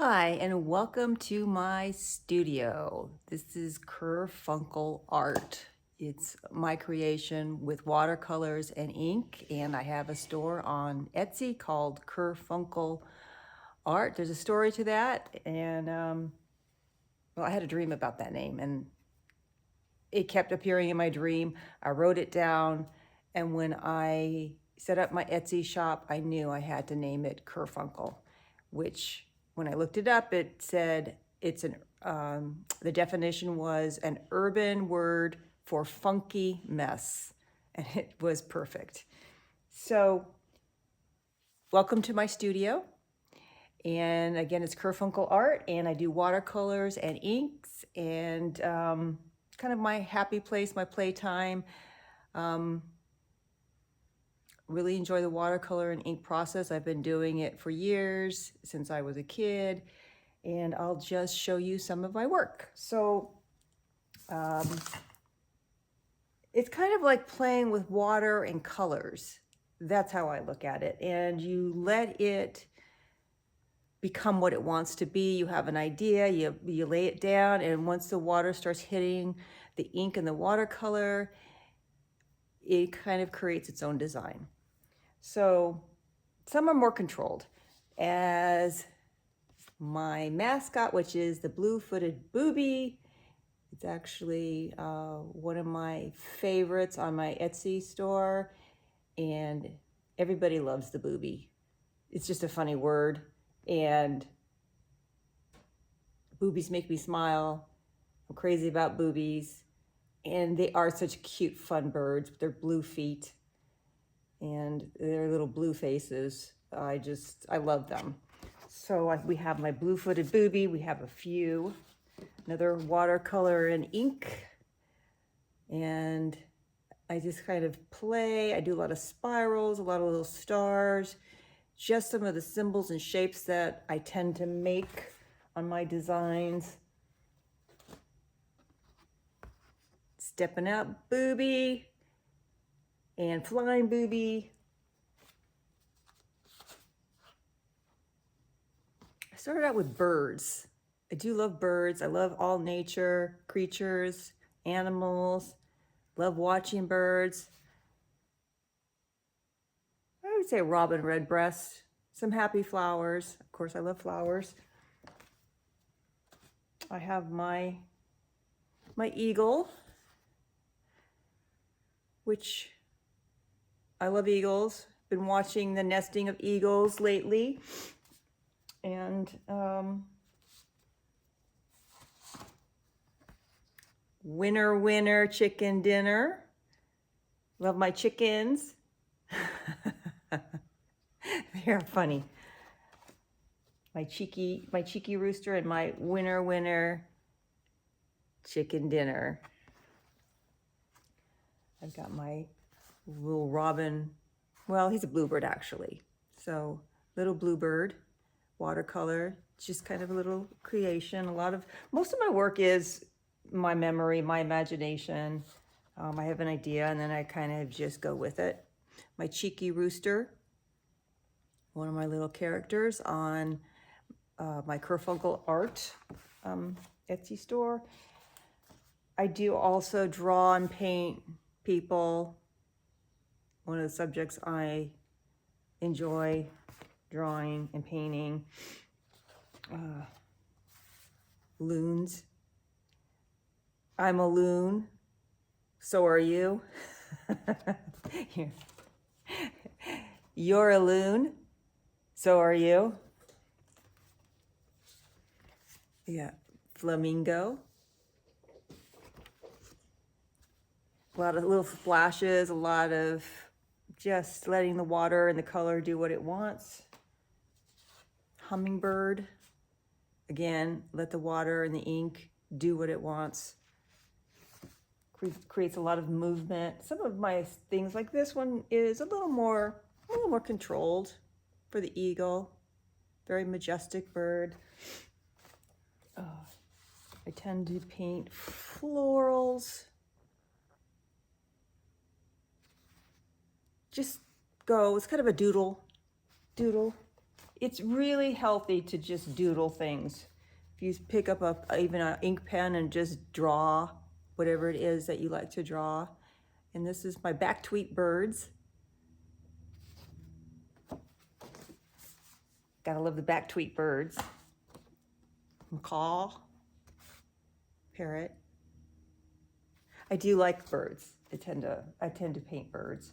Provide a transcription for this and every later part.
Hi, and welcome to my studio. This is KerfunkleArt. It's my creation with watercolors and ink, and I have a store on Etsy called KerfunkleArt. There's a story to that, and well, I had a dream about that name, and it kept appearing in my dream. I wrote it down, and when I set up my Etsy shop, I knew I had to name it Kerfunkle, which when I looked it up, it said the definition was an urban word for funky mess, and it was perfect. So, welcome to my studio. And again, it's KerfunkleArt, and I do watercolors and inks, and kind of my happy place, my playtime. Really enjoy the watercolor and ink process. I've been doing it for years, since I was a kid, and I'll just show you some of my work. So it's kind of like playing with water and colors. That's how I look at it. And you let it become what it wants to be. You have an idea, you lay it down, and once the water starts hitting the ink and the watercolor, it kind of creates its own design. So some are more controlled, as my mascot, which is the blue-footed booby. It's actually one of my favorites on my Etsy store, and everybody loves the booby. It's just a funny word, and boobies make me smile. I'm crazy about boobies, and they are such cute, fun birds with their blue feet and their little blue faces. I love them. So we have my blue-footed booby. We have a few, another watercolor and ink. And I just kind of play. I do a lot of spirals, a lot of little stars, just some of the symbols and shapes that I tend to make on my designs. Stepping out booby and flying booby. I started out with birds. I do love birds. I love all nature, creatures, animals. Love watching birds. I would say robin redbreast, some happy flowers. Of course, I love flowers. I have my eagle, which I love eagles. Been watching the nesting of eagles lately. And winner, winner, chicken dinner. Love my chickens. They're funny. My cheeky rooster and my winner, winner, chicken dinner. I've got my little robin. Well, he's a bluebird actually. So little bluebird, watercolor. It's just kind of a little creation. Most of my work is my memory, my imagination. I have an idea and then I kind of just go with it. My cheeky rooster, one of my little characters on my KerfunkleArt Etsy store. I do also draw and paint people. One of the subjects I enjoy drawing and painting. Loons. I'm a loon. So are you. You're a loon. So are you. Yeah, flamingo. A lot of little splashes, a lot of just letting the water and the color do what it wants. Hummingbird. Again, let the water and the ink do what it wants. Creates a lot of movement. Some of my things, like this one, is a little more controlled for the eagle. Very majestic bird. I tend to paint florals. Just go. It's kind of a doodle it's really healthy to just doodle things. If you pick up even an ink pen and just draw whatever it is that you like to draw. And this is my back tweet birds. Gotta love the back tweet birds. Macaw, parrot. I do like birds. I tend to paint birds.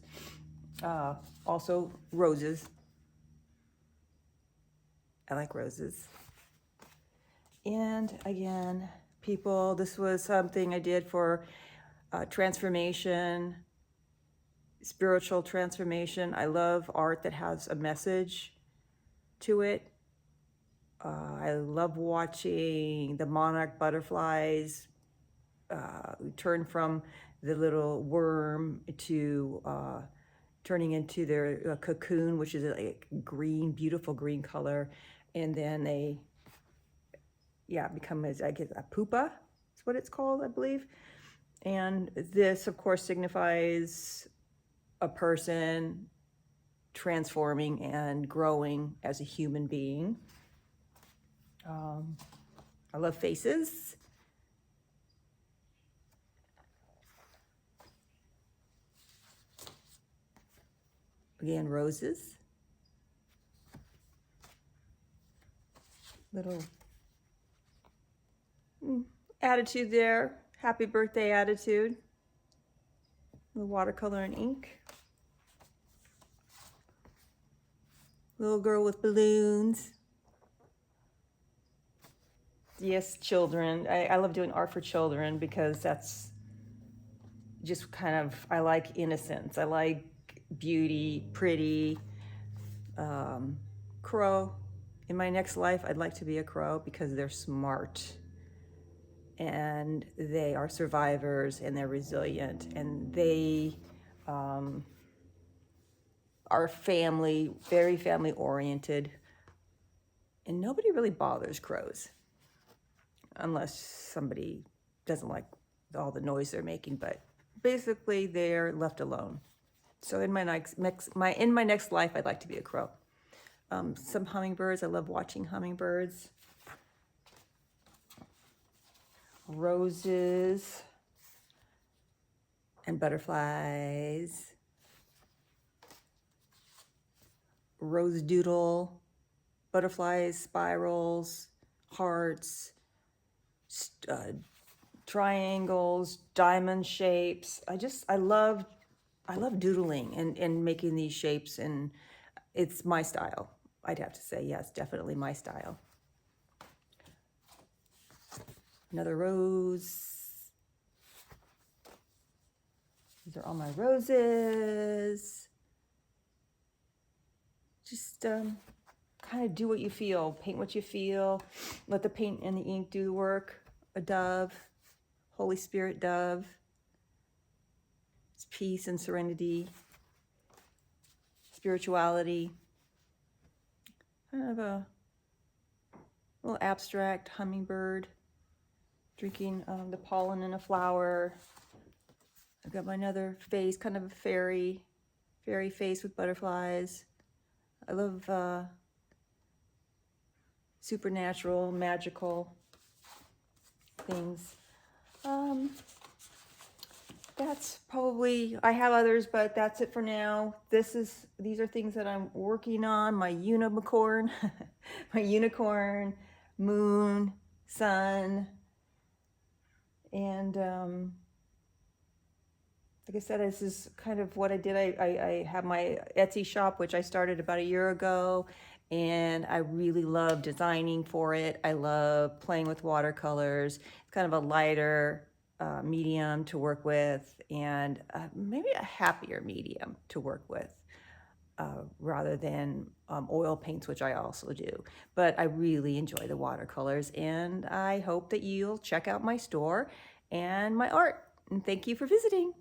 Also roses. I like roses. And again, people, this was something I did for transformation, spiritual transformation. I love art that has a message to it. I love watching the monarch butterflies turn from the little worm to turning into their cocoon, which is a green, beautiful green color. And then they, become, I guess, a pupa is what it's called, I believe. And this, of course, signifies a person transforming and growing as a human being. I love faces. Again, roses. Little attitude there. Happy birthday attitude. The watercolor and ink. Little girl with balloons. Yes, children. I love doing art for children because that's just kind of, I like innocence. I like beauty, pretty. Crow. In my next life, I'd like to be a crow because they're smart and they are survivors and they're resilient and they are family, very family oriented. And nobody really bothers crows unless somebody doesn't like all the noise they're making, but basically they're left alone. So in my next life, I'd like to be a crow. Some hummingbirds. I love watching hummingbirds. Roses and butterflies. Rose doodle, butterflies, spirals, hearts, triangles, diamond shapes. I love doodling and making these shapes, and it's my style. I'd have to say, yes, definitely my style. Another rose. These are all my roses. Just kind of do what you feel, paint what you feel, let the paint and the ink do the work. A dove, Holy Spirit dove. It's peace and serenity, spirituality. Kind of a little abstract hummingbird drinking the pollen in a flower. I've got my another face, kind of a fairy face with butterflies. I love supernatural, magical things. That's probably, I have others, but that's it for now. These are things that I'm working on. My unicorn, my unicorn, moon, sun, and like I said, this is kind of what I did. I have my Etsy shop, which I started about a year ago, and I really love designing for it. I love playing with watercolors. It's kind of a lighter medium to work with, and maybe a happier medium to work with rather than oil paints, which I also do. But I really enjoy the watercolors, and I hope that you'll check out my store and my art. And thank you for visiting.